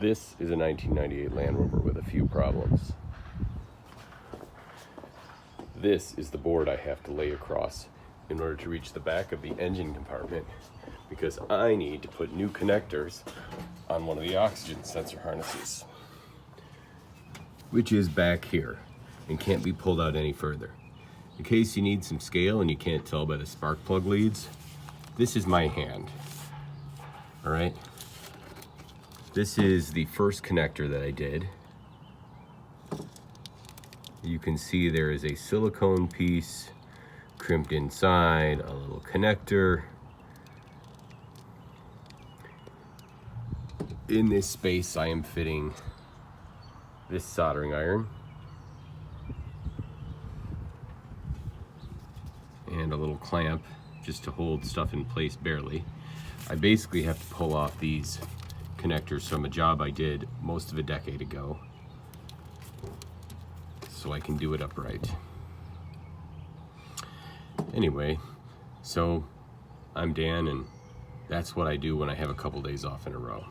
This is a 1998 Land Rover with a few problems. This is the board I have to lay across in order to reach the back of the engine compartment because I need to put new connectors on one of the oxygen sensor harnesses, which is back here and can't be pulled out any further. In case you need some scale and you can't tell by the spark plug leads, this is my hand, all right? This is the first connector that I did. You can see there is a silicone piece crimped inside, a little connector. In this space, I am fitting this soldering iron and a little clamp just to hold stuff in place barely. I basically have to pull off these connectors from a job I did most of a decade ago so I can do it upright. Anyway, so I'm Dan, and that's what I do when I have a couple days off in a row.